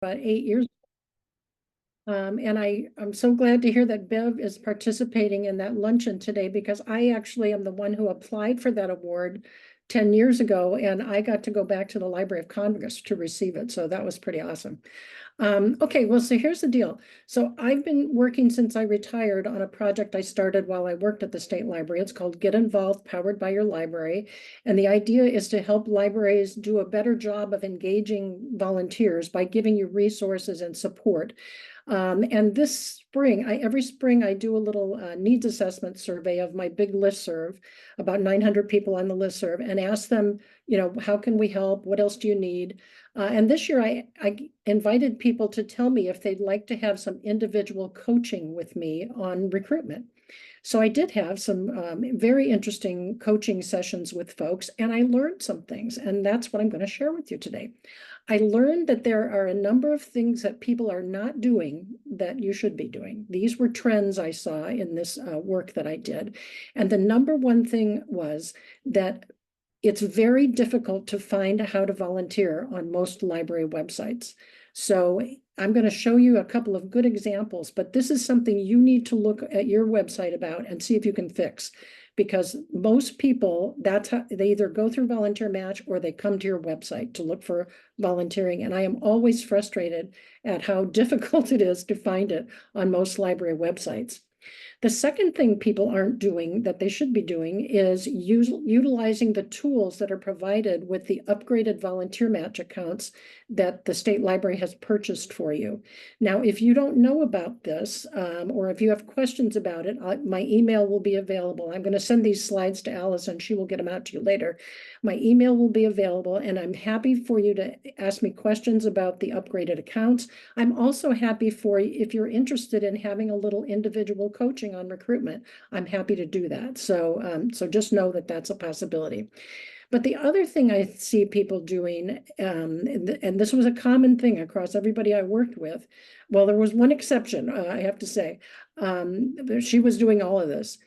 about 8 years. And I'm so glad to hear that Bev is participating in that luncheon today, because I actually am the one who applied for that award 10 years ago, and I got to go back to the Library of Congress to receive it. So that was pretty awesome. Okay, well, so here's the deal. So I've been working since I retired on a project I started while I worked at the state library. It's called Get Involved, powered by your library. And the idea is to help libraries do a better job of engaging volunteers by giving you resources and support. And this spring, every spring I do a little needs assessment survey of my big listserv, about 900 people on the listserv, and ask them, how can we help? What else do you need? And this year I invited people to tell me if they'd like to have some individual coaching with me on recruitment. So I did have some very interesting coaching sessions with folks, and I learned some things, and that's what I'm going to share with you today. I learned that there are a number of things that people are not doing that you should be doing. These were trends I saw in this work that I did. And the number one thing was that it's very difficult to find how to volunteer on most library websites. So I'm going to show you a couple of good examples, but this is something you need to look at your website about and see if you can fix. Because most people, that's how they either go through Volunteer Match or they come to your website to look for volunteering. And I am always frustrated at how difficult it is to find it on most library websites. The second thing people aren't doing that they should be doing is utilizing the tools that are provided with the upgraded volunteer match accounts that the state library has purchased for you. Now, if you don't know about this, or if you have questions about it, my email will be available. I'm going to send these slides to Alice and she will get them out to you later. My email will be available, and I'm happy for you to ask me questions about the upgraded accounts. I'm also happy for you, if you're interested in having a little individual coaching on recruitment, I'm happy to do that. So, so just know that that's a possibility. But the other thing I see people doing, and this was a common thing across everybody I worked with, well, there was one exception, I have to say. She was doing all of this.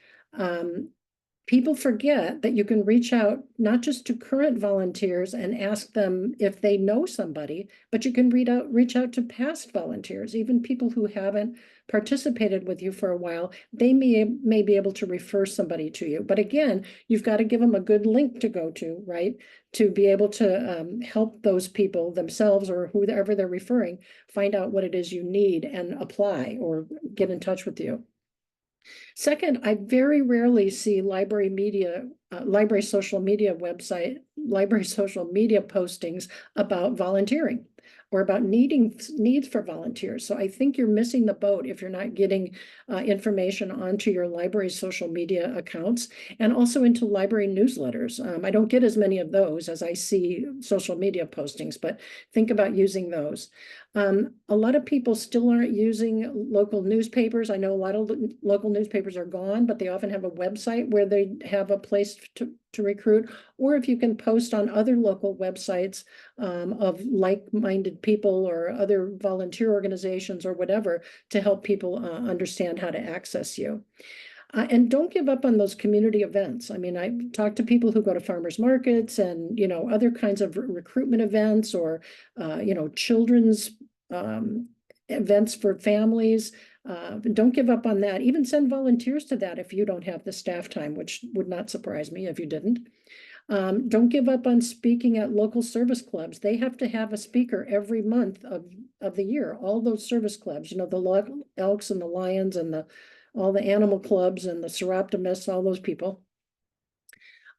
People forget that you can reach out not just to current volunteers and ask them if they know somebody, but you can reach out to past volunteers, even people who haven't participated with you for a while. They may be able to refer somebody to you. But again, you've got to give them a good link to go to, right? To be able to help those people themselves or whoever they're referring find out what it is you need and apply or get in touch with you. Second, I very rarely see library social media postings about volunteering or about needs for volunteers. So I think you're missing the boat if you're not getting information onto your library social media accounts and also into library newsletters. I don't get as many of those as I see social media postings, but think about using those. A lot of people still aren't using local newspapers. I know a lot of local newspapers are gone, but they often have a website where they have a place to recruit. Or if you can post on other local websites of like-minded people or other volunteer organizations or whatever to help people understand how to access you. And don't give up on those community events. I mean, I've talked to people who go to farmers markets and, other kinds of recruitment events or, children's events for families. Don't give up on that. Even send volunteers to that if you don't have the staff time, which would not surprise me if you didn't. Don't give up on speaking at local service clubs. They have to have a speaker every month of the year. All those service clubs, the Elks and the Lions and all the animal clubs and the Seroptimists, all those people.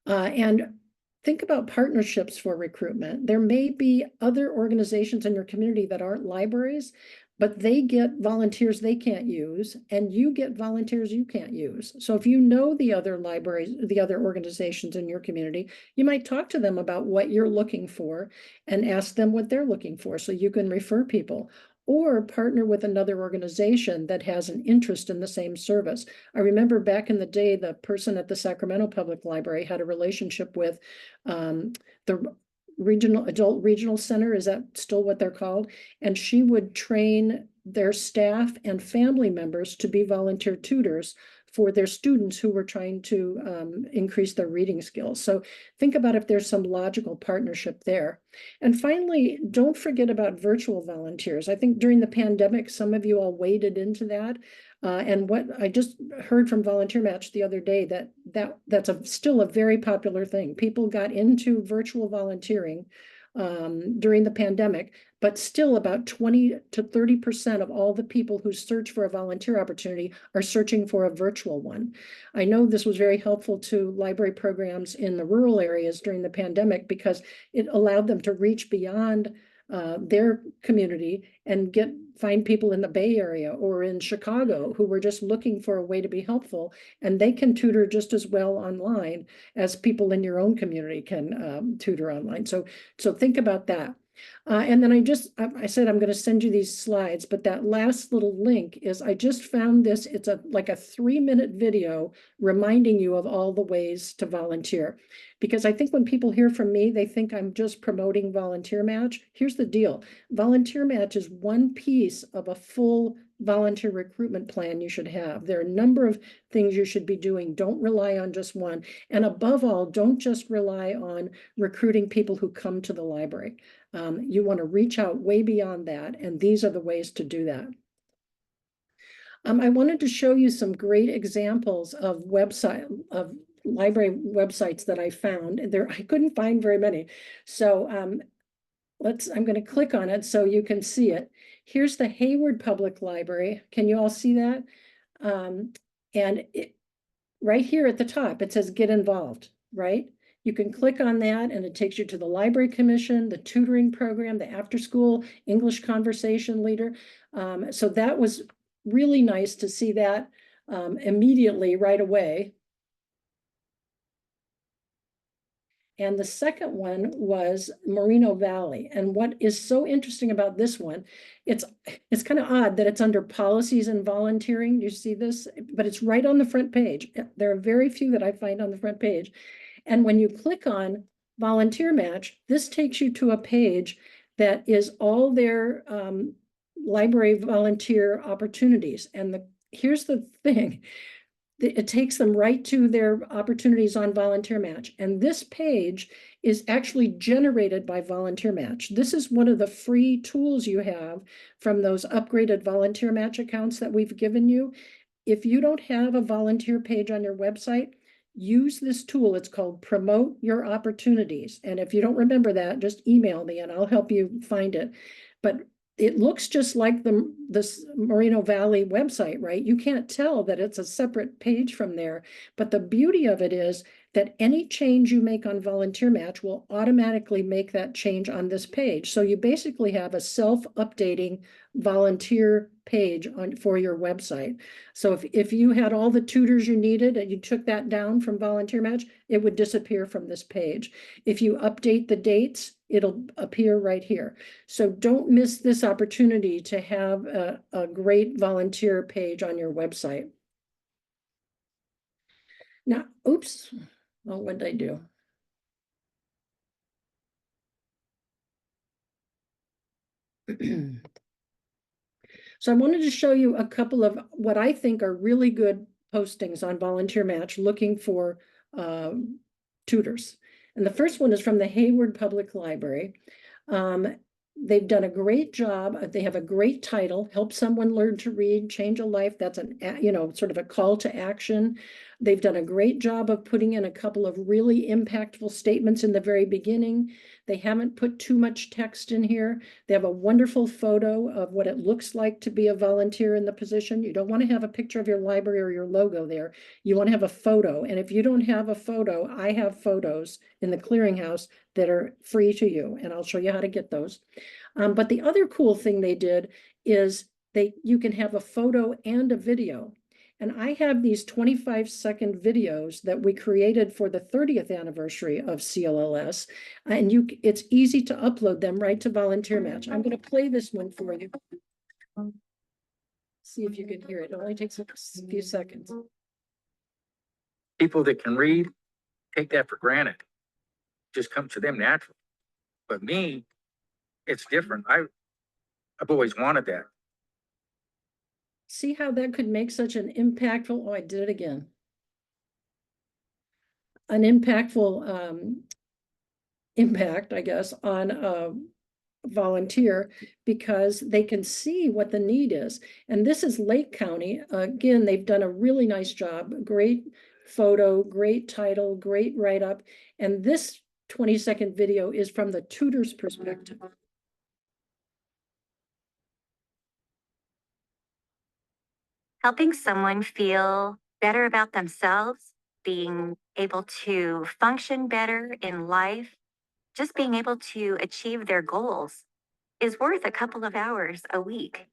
And think about partnerships for recruitment. There may be other organizations in your community that aren't libraries, but they get volunteers they can't use, and you get volunteers you can't use. So if you know the other libraries, the other organizations in your community, you might talk to them about what you're looking for and ask them what they're looking for so you can refer people. Or partner with another organization that has an interest in the same service. I remember back in the day, the person at the Sacramento Public Library had a relationship with the Adult Regional Center. Is that still what they're called? And she would train their staff and family members to be volunteer tutors for their students who were trying to increase their reading skills. So think about if there's some logical partnership there. And finally, don't forget about virtual volunteers. I think during the pandemic, some of you all waded into that. And what I just heard from Volunteer Match the other day, that's still a very popular thing. People got into virtual volunteering during the pandemic, but still about 20 to 30% of all the people who search for a volunteer opportunity are searching for a virtual one. I know this was very helpful to library programs in the rural areas during the pandemic because it allowed them to reach beyond their community and find people in the Bay Area or in Chicago who were just looking for a way to be helpful, and they can tutor just as well online as people in your own community can tutor online. So think about that. And then I said I'm going to send you these slides, but that last little link is, I just found this. It's like a 3-minute video reminding you of all the ways to volunteer. Because I think when people hear from me, they think I'm just promoting Volunteer Match. Here's the deal. Volunteer Match is one piece of a full volunteer recruitment plan you should have. There are a number of things you should be doing. Don't rely on just one. And above all, don't just rely on recruiting people who come to the library. You want to reach out way beyond that, and these are the ways to do that. I wanted to show you some great examples of library websites that I found. I couldn't find very many. So I'm going to click on it so you can see it. Here's the Hayward Public Library. Can you all see that? Right here at the top, it says get involved, right? You can click on that and it takes you to the Library Commission, the tutoring program, the after school English conversation leader. So that was really nice to see that immediately right away. And the second one was Moreno Valley. And what is so interesting about this one, it's kind of odd that it's under policies and volunteering. You see this, but it's right on the front page. There are very few that I find on the front page. And when you click on Volunteer Match, this takes you to a page that is all their library volunteer opportunities. And here's the thing. It takes them right to their opportunities on Volunteer Match. And this page is actually generated by Volunteer Match. This is one of the free tools you have from those upgraded Volunteer Match accounts that we've given you. If you don't have a volunteer page on your website, use this tool. It's called Promote Your Opportunities. And if you don't remember that, just email me and I'll help you find it. But it looks just like this Moreno Valley website, right? You can't tell that it's a separate page from there. But the beauty of it is that any change you make on Volunteer Match will automatically make that change on this page. So you basically have a self-updating volunteer page for your website. So if you had all the tutors you needed and you took that down from Volunteer Match, it would disappear from this page. If you update the dates, it'll appear right here. So don't miss this opportunity to have a great volunteer page on your website. Now, oops, oh, what did I do? So I wanted to show you a couple of what I think are really good postings on Volunteer Match looking for tutors. And the first one is from the Hayward Public Library. They've done a great job. They have a great title, Help Someone Learn to Read, Change a Life. That's sort of a call to action. They've done a great job of putting in a couple of really impactful statements in the very beginning. They haven't put too much text in here. They have a wonderful photo of what it looks like to be a volunteer in the position. You don't want to have a picture of your library or your logo there. You want to have a photo. And if you don't have a photo, I have photos in the clearinghouse that are free to you, and I'll show you how to get those. But the other cool thing they did is you can have a photo and a video. And I have these 25-second videos that we created for the 30th anniversary of CLLS. And it's easy to upload them right to Volunteer Match. I'm going to play this one for you. See if you can hear it. It only takes a few seconds. People that can read take that for granted. Just comes to them naturally. But me, it's different. I've always wanted that. see how that could make such an impactful, oh, I did it again. An impactful impact, I guess, on a volunteer because they can see what the need is. And this is Lake County. Again, they've done a really nice job. Great photo, great title, great write-up. And this 20-second video is from the tutor's perspective. Helping someone feel better about themselves, being able to function better in life, just being able to achieve their goals is worth a couple of hours a week.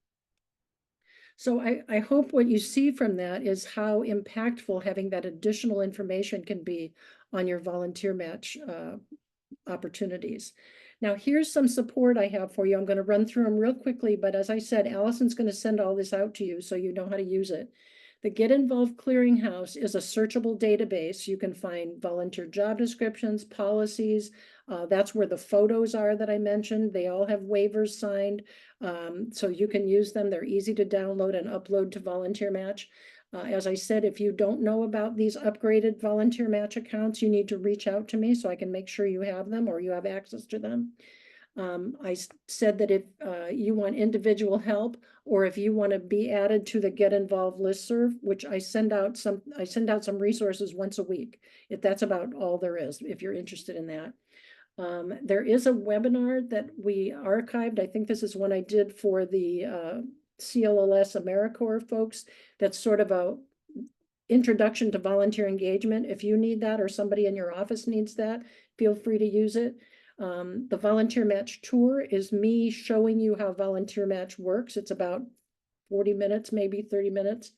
So I hope what you see from that is how impactful having that additional information can be on your volunteer match opportunities. Now, here's some support I have for you. I'm going to run through them real quickly, but as I said, Allison's going to send all this out to you so you know how to use it. The Get Involved Clearinghouse is a searchable database. You can find volunteer job descriptions, policies. That's where the photos are that I mentioned. They all have waivers signed, so you can use them. They're easy to download and upload to Volunteer Match. As I said, if you don't know about these upgraded Volunteer Match accounts, you need to reach out to me so I can make sure you have them or you have access to them. I said that if you want individual help or if you want to be added to the Get Involved listserv, which I send out some resources once a week. That's about all there is, if you're interested in that. There is a webinar that we archived. I think this is one I did for the CLLS AmeriCorps folks. That's sort of a introduction to volunteer engagement. If you need that or somebody in your office needs that, feel free to use it. The Volunteer Match Tour is me showing you how Volunteer Match works. It's about 40 minutes, maybe 30 minutes.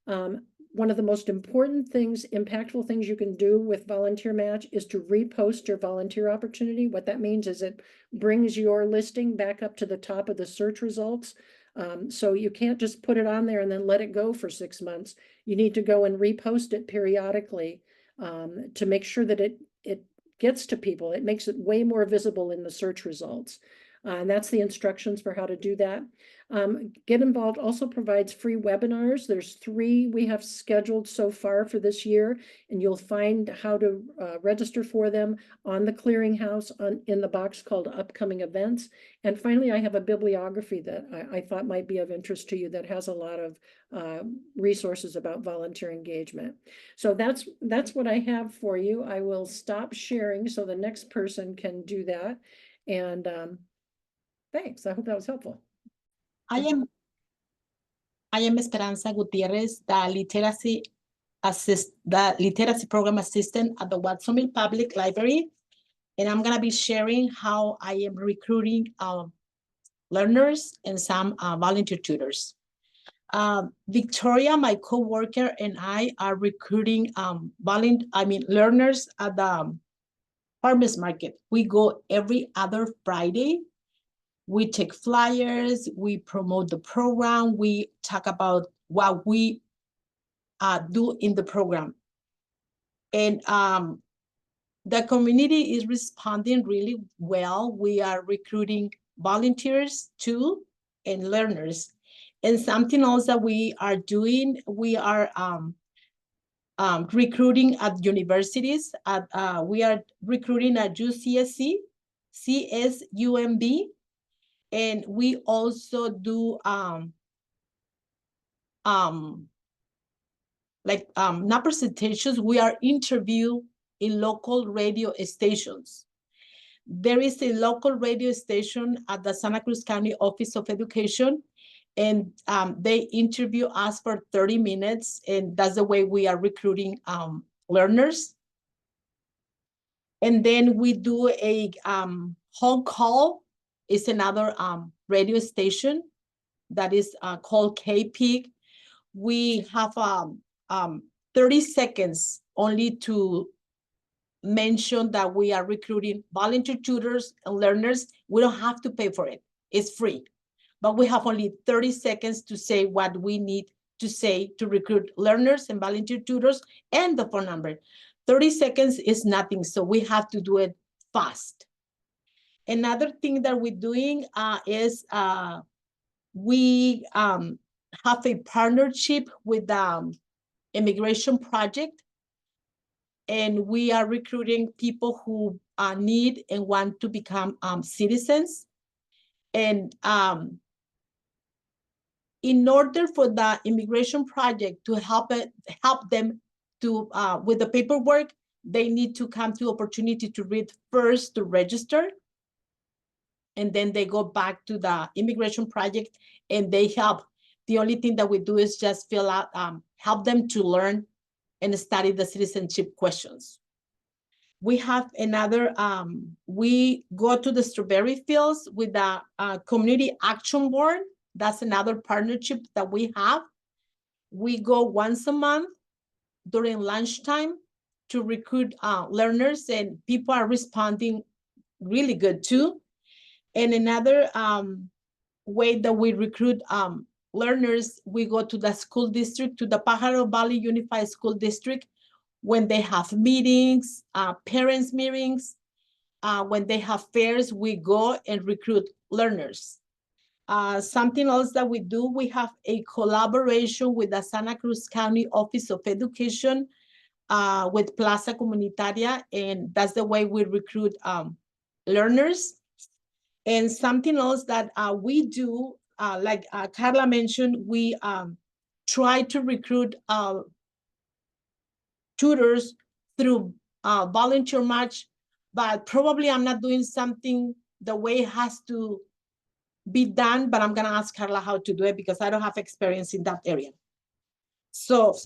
One of the most important things, impactful things you can do with Volunteer Match is to repost your volunteer opportunity. What that means is it brings your listing back up to the top of the search results. So you can't just put it on there and then let it go for 6 months. You need to go and repost it periodically to make sure that it gets to people. It makes it way more visible in the search results. And that's the instructions for how to do that. Get Involved also provides free webinars. There's 3 we have scheduled so far for this year, and you'll find how to register for them on the clearinghouse in the box called Upcoming Events. And finally, I have a bibliography that I thought might be of interest to you that has a lot of resources about volunteer engagement. So that's what I have for you. I will stop sharing so the next person can do that. And thanks. I hope that was helpful. I am Esperanza Gutierrez, the literacy program assistant at the Watsonville Public Library, and I'm gonna be sharing how I am recruiting learners and some volunteer tutors. Victoria, my co-worker, and I are recruiting learners at the farmers market. We go every other Friday. We take flyers, we promote the program, we talk about what we do in the program. And the community is responding really well. We are recruiting volunteers too and learners. And something else that we are doing, we are recruiting at universities. We are recruiting at UCSC, CSUMB, and we also do not presentations, we are interviewed in local radio stations. There is a local radio station at the Santa Cruz County Office of Education, and they interview us for 30 minutes, and that's the way we are recruiting learners. And then we do a home call. It's another radio station that is called KPIG. We have 30 seconds only to mention that we are recruiting volunteer tutors and learners. We don't have to pay for it. It's free. But we have only 30 seconds to say what we need to say to recruit learners and volunteer tutors and the phone number. 30 seconds is nothing, so we have to do it fast. Another thing that we're doing is we have a partnership with Immigration Project, and we are recruiting people who need and want to become citizens. And in order for the Immigration Project to help them to with the paperwork, they need to come to opportunity to read first to register. And then they go back to the Immigration Project and they help. The only thing that we do is just fill out, help them to learn and study the citizenship questions. We have another, we go to the strawberry fields with the Community Action Board. That's another partnership that we have. We go once a month during lunchtime to recruit learners, and people are responding really good too. And another way that we recruit learners, we go to the school district, to the Pajaro Valley Unified School District, when they have meetings, parents meetings, when they have fairs, we go and recruit learners. Something else that we do, we have a collaboration with the Santa Cruz County Office of Education, with Plaza Comunitaria, and that's the way we recruit learners. And something else that we do, like Carla mentioned, we try to recruit tutors through volunteer match, but probably I'm not doing something the way it has to be done, but I'm gonna ask Carla how to do it because I don't have experience in that area. So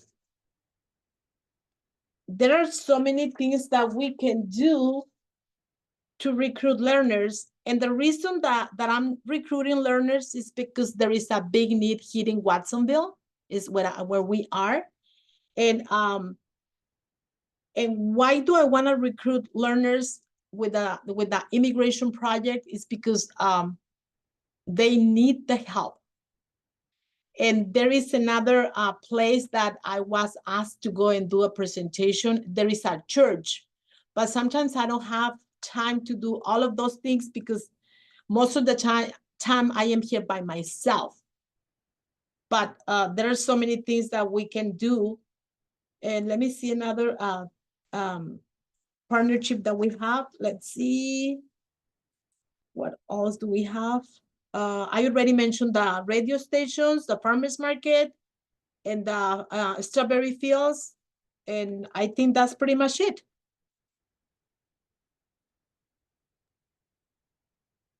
there are so many things that we can do to recruit learners. And the reason that I'm recruiting learners is because there is a big need here in Watsonville, is where we are. And why do I want to recruit learners with the Immigration Project is because they need the help. And there is another place that I was asked to go and do a presentation. There is a church, but sometimes I don't have time to do all of those things because most of the time I am here by myself. But there are so many things that we can do. And let me see another partnership that we have. Let's see. What else do we have? I already mentioned the radio stations, the farmers market, and the strawberry fields. And I think that's pretty much it.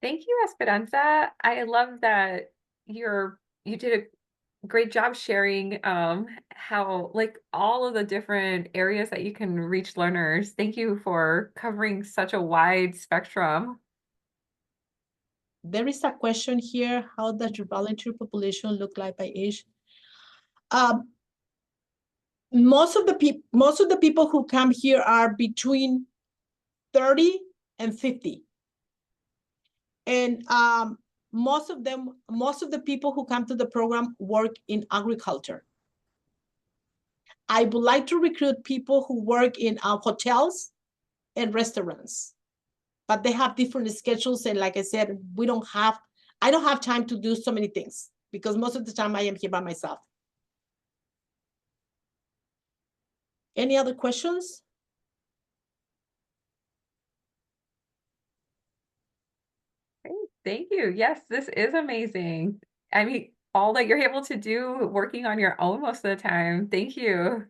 Thank you, Esperanza. I love that you did a great job sharing how like all of the different areas that you can reach learners. Thank you for covering such a wide spectrum. There is a question here. How does your volunteer population look like by age? Most of the people who come here are between 30 and 50. And most of the people who come to the program work in agriculture. I would like to recruit people who work in hotels and restaurants, but they have different schedules. And like I said, I don't have time to do so many things because most of the time I am here by myself. Any other questions? Great. Thank you. Yes, this is amazing. I mean, all that you're able to do working on your own most of the time. Thank you.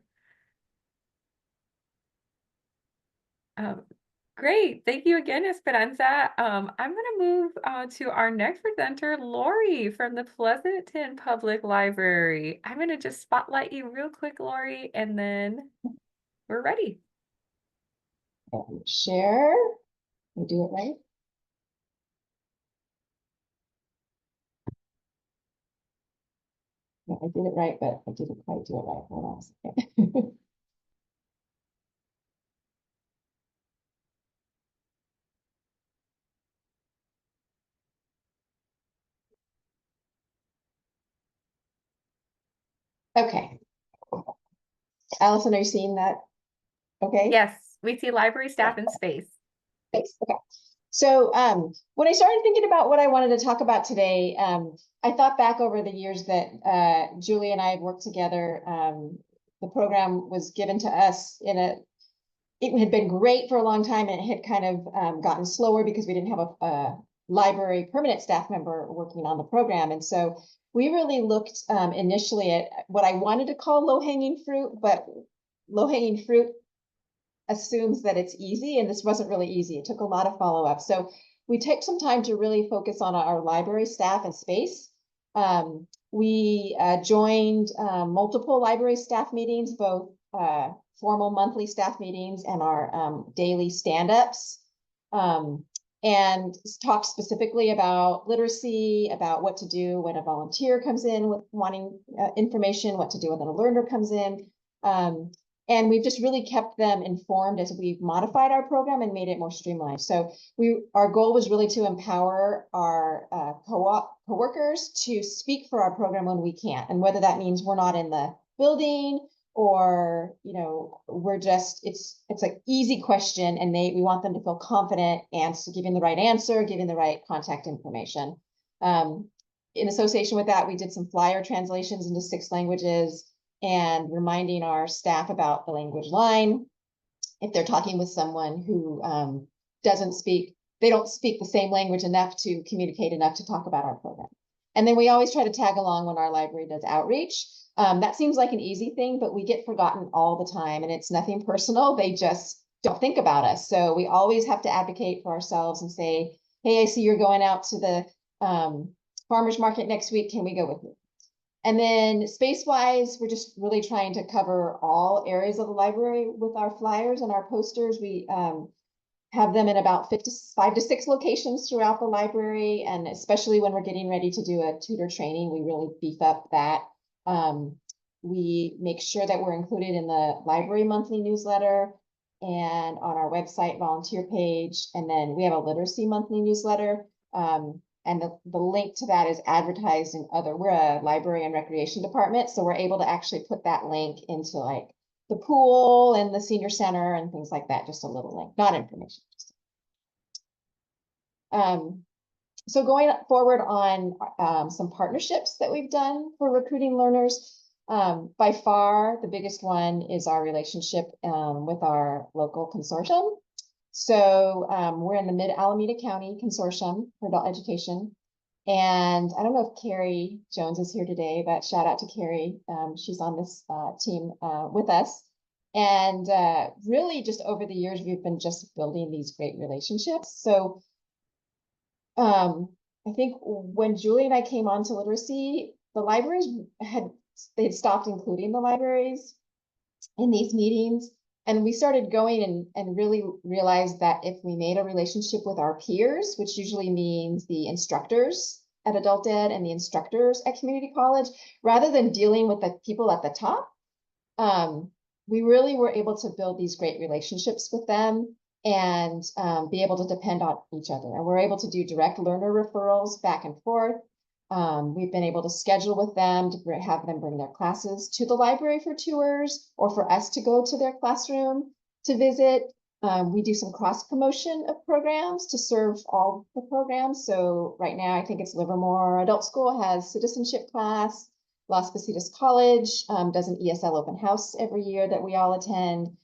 Great. Thank you again, Esperanza. I'm going to move to our next presenter, Lori from the Pleasanton Public Library. I'm going to just spotlight you real quick, Lori, and then we're ready. Share. We do it right. Yeah, I did it right, but I didn't quite do it right. Hold on a second. Okay. Allison, are you seeing that? Okay. Yes, we see library staff in space. Thanks. Okay. So when I started thinking about what I wanted to talk about today, I thought back over the years that Julie and I had worked together. The program was given to us it had been great for a long time, and it had kind of gotten slower because we didn't have a library permanent staff member working on the program. And so we really looked initially at what I wanted to call low-hanging fruit, but low-hanging fruit assumes that it's easy, and this wasn't really easy. It took a lot of follow-up. So we took some time to really focus on our library staff and space. We joined multiple library staff meetings, both formal monthly staff meetings and our daily stand-ups, and talked specifically about literacy, about what to do when a volunteer comes in with wanting information, what to do when a learner comes in. And we've just really kept them informed as we've modified our program and made it more streamlined. So our goal was really to empower our coworkers to speak for our program when we can't. And whether that means we're not in the building or, we're just, it's an easy question, and we want them to feel confident and giving the right answer, giving the right contact information. In association with that, we did some flyer translations into 6 languages, and reminding our staff about the language line. If they're talking with someone who they don't speak the same language enough to communicate enough to talk about our program. And then we always try to tag along when our library does outreach. That seems like an easy thing, but we get forgotten all the time, and it's nothing personal. They just don't think about us. So we always have to advocate for ourselves and say, hey, I see you're going out to the farmer's market next week. Can we go with you? And then space-wise, we're just really trying to cover all areas of the library with our flyers and our posters. We have them in about 5 to 6 locations throughout the library, and especially when we're getting ready to do a tutor training, we really beef up that. We make sure that we're included in the library monthly newsletter and on our website volunteer page, and then we have a literacy monthly newsletter. And the link to that is advertised in we're a library and recreation department, so we're able to actually put that link into like the pool and the senior center and things like that, just a little link, not information. So going forward on some partnerships that we've done for recruiting learners, by far the biggest one is our relationship with our local consortium. So we're in the Mid-Alameda County Consortium for Adult Education. And I don't know if Carrie Jones is here today, but shout out to Carrie. She's on this team with us. And really just over the years, we've been just building these great relationships. So I think when Julie and I came on to literacy, the libraries they'd stopped including the libraries in these meetings. And we started going and really realized that if we made a relationship with our peers, which usually means the instructors at Adult Ed and the instructors at community college, rather than dealing with the people at the top, we really were able to build these great relationships with them and be able to depend on each other. And we're able to do direct learner referrals back and forth. We've been able to schedule with them to have them bring their classes to the library for tours, or for us to go to their classroom to visit. We do some cross promotion of programs to serve all the programs. So right now, I think it's Livermore Adult School has citizenship class. Las Positas College does an ESL open house every year that we all attend.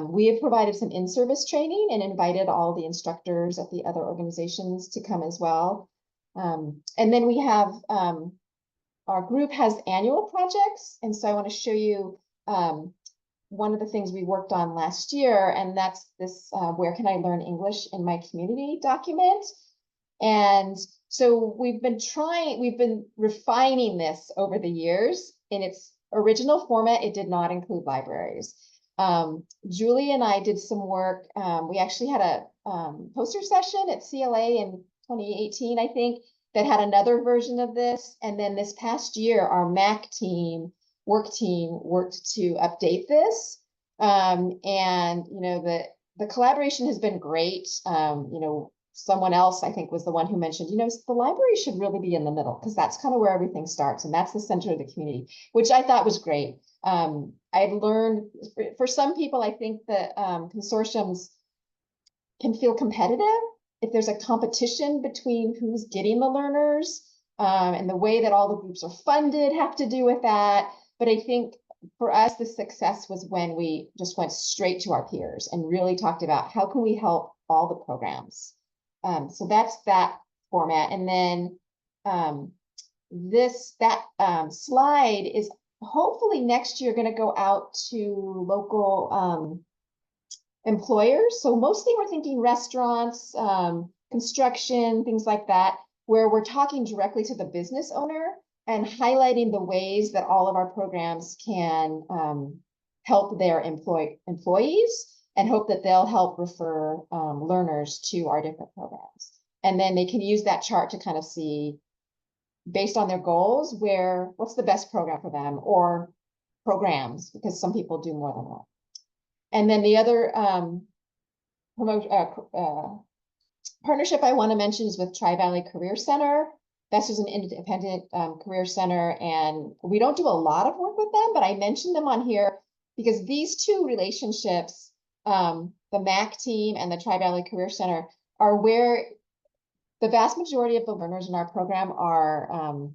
We have provided some in-service training and invited all the instructors at the other organizations to come as well. And then we have, our group has annual projects. And so I want to show you one of the things we worked on last year, and that's this Where Can I Learn English in My Community document. And so we've been refining this over the years. In its original format, it did not include libraries. Julie and I did some work. We actually had a poster session at CLA in 2018, I think, that had another version of this. And then this past year, our MAC work team worked to update this. And, the collaboration has been great. Someone else, I think, was the one who mentioned, the library should really be in the middle, because that's kind of where everything starts. And that's the center of the community, which I thought was great. I've learned for some people, I think that consortiums can feel competitive. if there's a competition between who's getting the learners, and the way that all the groups are funded have to do with that. But I think for us, the success was when we just went straight to our peers and really talked about how can we help all the programs. So that's that format. And then slide is hopefully next year going to go out to local employers. So mostly we're thinking restaurants, construction, things like that, where we're talking directly to the business owner and highlighting the ways that all of our programs can help their employees, and hope that they'll help refer learners to our different programs. And then they can use that chart to kind of see, based on their goals, what's the best program for them, or programs, because some people do more than one. And then the other partnership I want to mention is with Tri-Valley Career Center. That's just an independent career center, and we don't do a lot of work with them, but I mentioned them on here because these two relationships, the MAC team and the Tri-Valley Career Center, are where the vast majority of the learners in our program are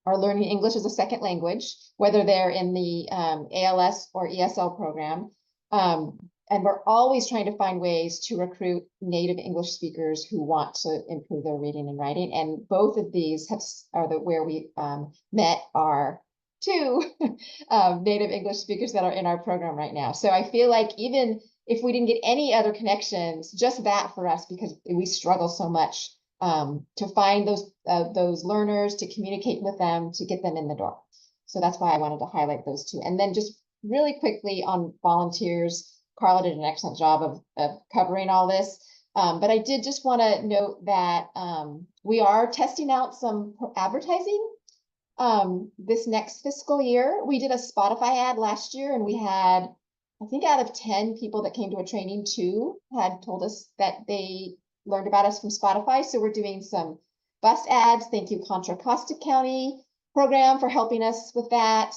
learning English as a second language, whether they're in the ALS or ESL program. And we're always trying to find ways to recruit native English speakers who want to improve their reading and writing. And both of these are where we met our two native English speakers that are in our program right now. So I feel like even if we didn't get any other connections, just that for us, because we struggle so much to find those learners, to communicate with them, to get them in the door. So that's why I wanted to highlight those two. And then just really quickly on volunteers, Carla did an excellent job of covering all this. But I did just want to note that we are testing out some advertising this next fiscal year. We did a Spotify ad last year, and we had, I think out of 10 people that came to a training, 2 had told us that they learned about us from Spotify. So we're doing some bus ads. Thank you, Contra Costa County program, for helping us with that.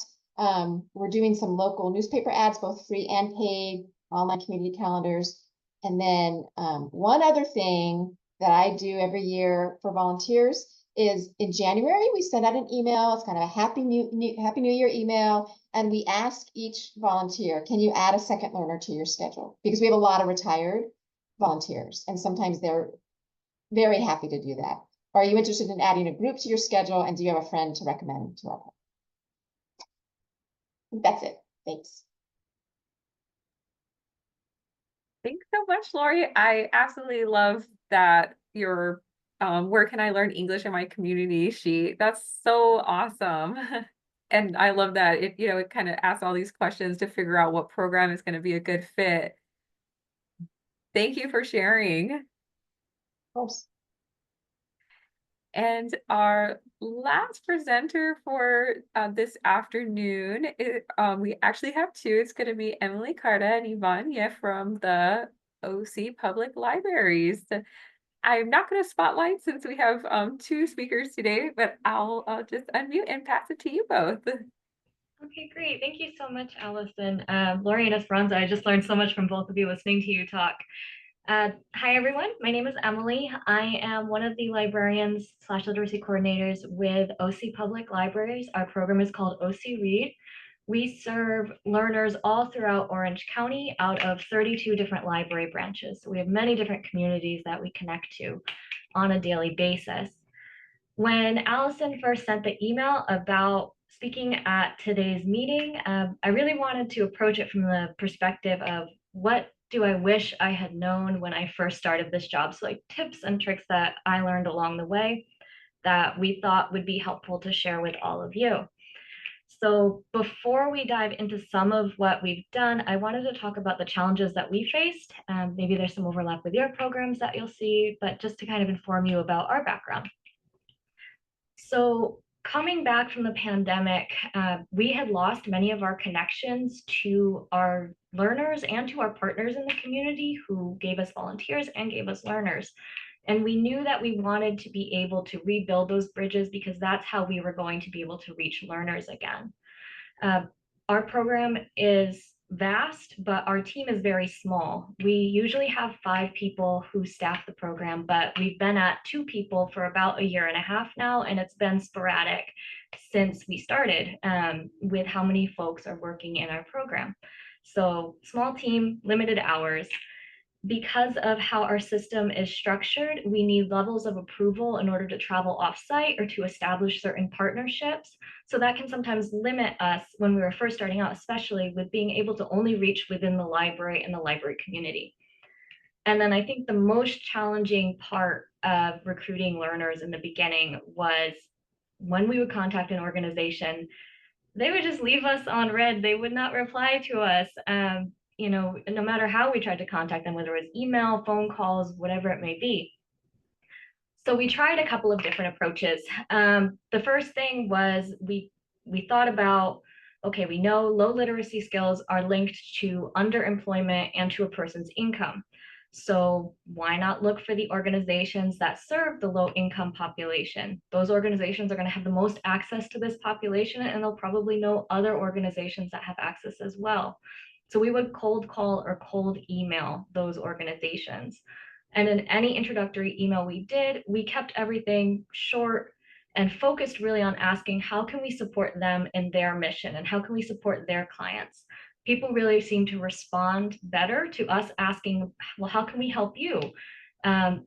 We're doing some local newspaper ads, both free and paid, online community calendars. And then one other thing that I do every year for volunteers is in January, we send out an email. It's kind of a Happy New Year email. And we ask each volunteer, can you add a second learner to your schedule? Because we have a lot of retired volunteers, and sometimes they're very happy to do that. Are you interested in adding a group to your schedule? And do you have a friend to recommend to our program? That's it. Thanks. Thanks so much, Lori. I absolutely love that your where can I learn English in my community sheet. That's so awesome. And I love that it kind of asks all these questions to figure out what program is going to be a good fit. Thank you for sharing. Of course. And our last presenter for this afternoon, we actually have 2. It's going to be Emily Carta and Yvonne from the OC Public Libraries. I'm not going to spotlight since we have 2 speakers today, but I'll just unmute and pass it to you both. Okay, great. Thank you so much, Allison. Lori and Esperanza, I just learned so much from both of you listening to you talk. Hi, everyone. My name is Emily. I am one of the librarians/literacy coordinators with OC Public Libraries. Our program is called OC Read. We serve learners all throughout Orange County out of 32 different library branches. So we have many different communities that we connect to on a daily basis. When Allison first sent the email about speaking at today's meeting, I really wanted to approach it from the perspective of what do I wish I had known when I first started this job? So like tips and tricks that I learned along the way that we thought would be helpful to share with all of you. So before we dive into some of what we've done, I wanted to talk about the challenges that we faced. Maybe there's some overlap with your programs that you'll see, but just to kind of inform you about our background. So coming back from the pandemic, we had lost many of our connections to our learners and to our partners in the community who gave us volunteers and gave us learners. And we knew that we wanted to be able to rebuild those bridges because that's how we were going to be able to reach learners again. Our program is vast, but our team is very small. We usually have 5 people who staff the program, but we've been at 2 people for about a year and a half now, and it's been sporadic since we started with how many folks are working in our program. So small team, limited hours. Because of how our system is structured, we need levels of approval in order to travel offsite or to establish certain partnerships. So that can sometimes limit us when we were first starting out, especially with being able to only reach within the library and the library community. And then I think the most challenging part of recruiting learners in the beginning was when we would contact an organization, they would just leave us on red. They would not reply to us. You know, no matter how we tried to contact them, whether it was email, phone calls, whatever it may be. So we tried a couple of different approaches. The first thing was we thought about, okay, we know low literacy skills are linked to underemployment and to a person's income. So why not look for the organizations that serve the low income population? Those organizations are going to have the most access to this population, and they'll probably know other organizations that have access as well. So we would cold call or cold email those organizations. And in any introductory email we did, we kept everything short and focused really on asking, how can we support them in their mission and how can we support their clients? People really seem to respond better to us asking, well, how can we help you?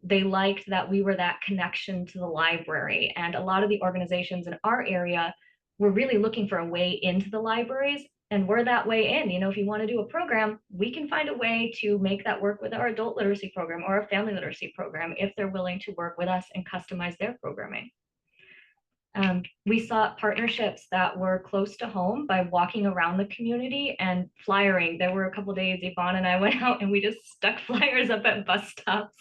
They liked that we were that connection to the library. And a lot of the organizations in our area were really looking for a way into the libraries. And we're that way in. You know, if you want to do a program, we can find a way to make that work with our adult literacy program or our family literacy program if they're willing to work with us and customize their programming. We sought partnerships that were close to home by walking around the community and flyering. There were a couple of days Yvonne and I went out and we just stuck flyers up at bus stops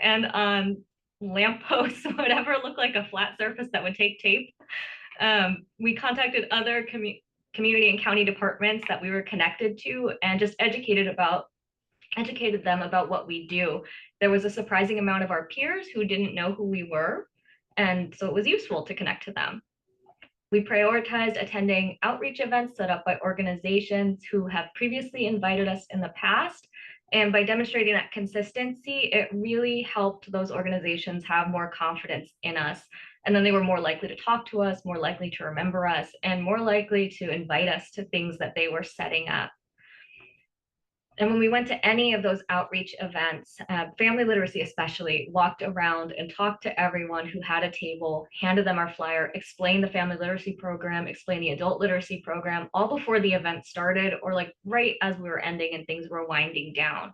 and on lampposts, whatever looked like a flat surface that would take tape. We contacted other community and county departments that we were connected to and just educated them about what we do. There was a surprising amount of our peers who didn't know who we were, and so it was useful to connect to them. We prioritized attending outreach events set up by organizations who have previously invited us in the past. And by demonstrating that consistency, it really helped those organizations have more confidence in us. And then they were more likely to talk to us, more likely to remember us, and more likely to invite us to things that they were setting up. And when we went to any of those outreach events, family literacy especially walked around and talked to everyone who had a table, handed them our flyer, explained the family literacy program, explained the adult literacy program, all before the event started or like right as we were ending and things were winding down.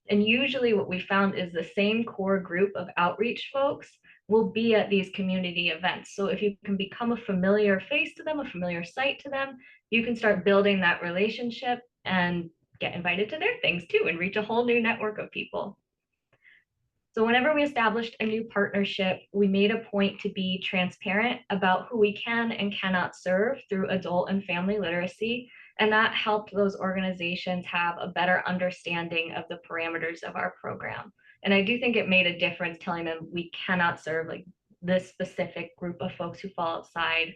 And usually what we found is the same core group of outreach folks will be at these community events. So if you can become a familiar face to them, a familiar sight to them, you can start building that relationship and get invited to their things too and reach a whole new network of people. So whenever we established a new partnership, we made a point to be transparent about who we can and cannot serve through adult and family literacy. And that helped those organizations have a better understanding of the parameters of our program. And I do think it made a difference telling them we cannot serve like this specific group of folks who fall outside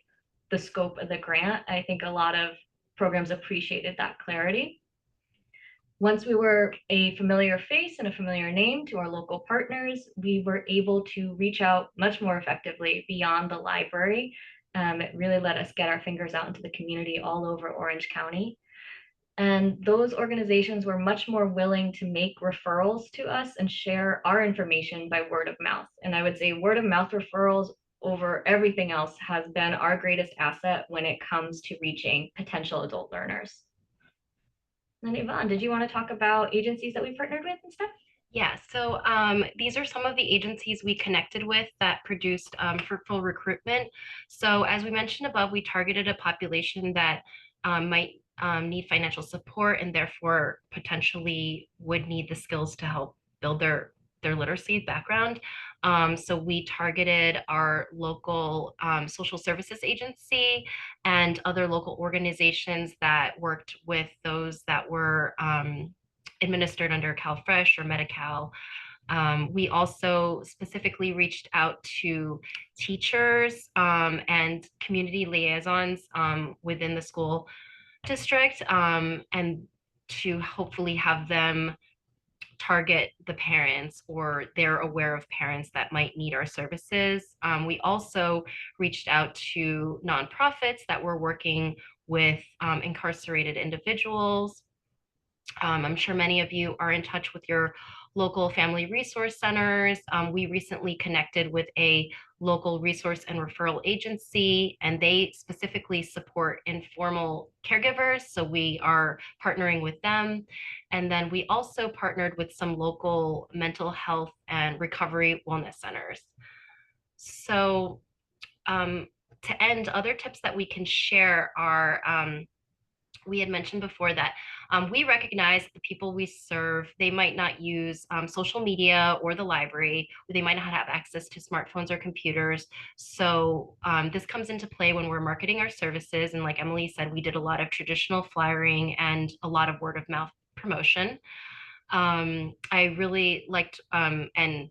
the scope of the grant. I think a lot of programs appreciated that clarity. Once we were a familiar face and a familiar name to our local partners, we were able to reach out much more effectively beyond the library. It really let us get our fingers out into the community all over Orange County. And those organizations were much more willing to make referrals to us and share our information by word of mouth. And I would say word of mouth referrals over everything else has been our greatest asset when it comes to reaching potential adult learners. And Yvonne, did you want to talk about agencies that we partnered with and stuff? Yeah, so these are some of the agencies we connected with that produced fruitful recruitment. So as we mentioned above, we targeted a population that might need financial support and therefore potentially would need the skills to help build their literacy background. So we targeted our local social services agency and other organizations that worked with those that were administered under CalFresh or Medi-Cal. We also specifically reached out to teachers and community liaisons within the school district. And to hopefully have them target the parents, or they're aware of parents that might need our services. We also reached out to nonprofits that were working with incarcerated individuals. I'm sure many of you are in touch with your local family resource centers. We recently connected with a local resource and referral agency, and they specifically support informal caregivers. So we are partnering with them. And then we also partnered with some local mental health and recovery wellness centers. So to end, other tips that we can share are, we had mentioned before that we recognize the people we serve, they might not use social media or the library, or they might not have access to smartphones or computers. So this comes into play when we're marketing our services. And like Emily said, we did a lot of traditional flyering and a lot of word of mouth promotion. I really liked and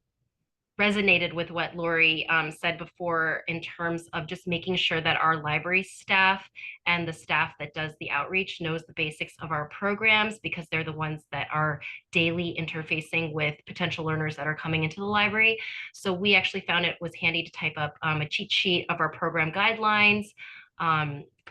resonated with what Lori said before in terms of just making sure that our library staff and the staff that does the outreach knows the basics of our programs, because they're the ones that are daily interfacing with potential learners that are coming into the library. So we actually found it was handy to type up a cheat sheet of our program guidelines,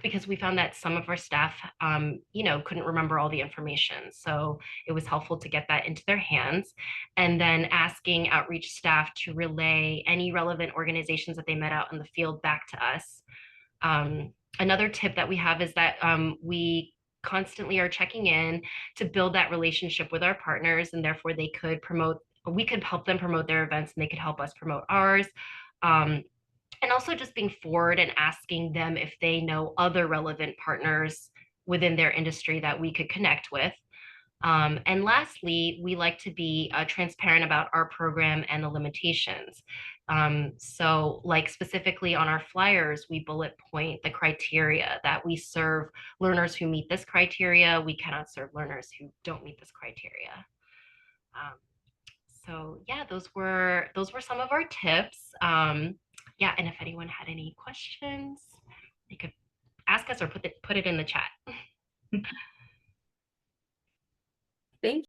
because we found that some of our staff, couldn't remember all the information. So it was helpful to get that into their hands. And then asking outreach staff to relay any relevant organizations that they met out in the field back to us. Another tip that we have is that we constantly are checking in to build that relationship with our partners, and therefore we could help them promote their events and they could help us promote ours. And also just being forward and asking them if they know other relevant partners within their industry that we could connect with. And lastly, we like to be transparent about our program and the limitations. So like specifically on our flyers, we bullet point the criteria that we serve learners who meet this criteria. We cannot serve learners who don't meet this criteria. So yeah, those were some of our tips. Yeah, and if anyone had any questions, they could ask us or put it in the chat. Thank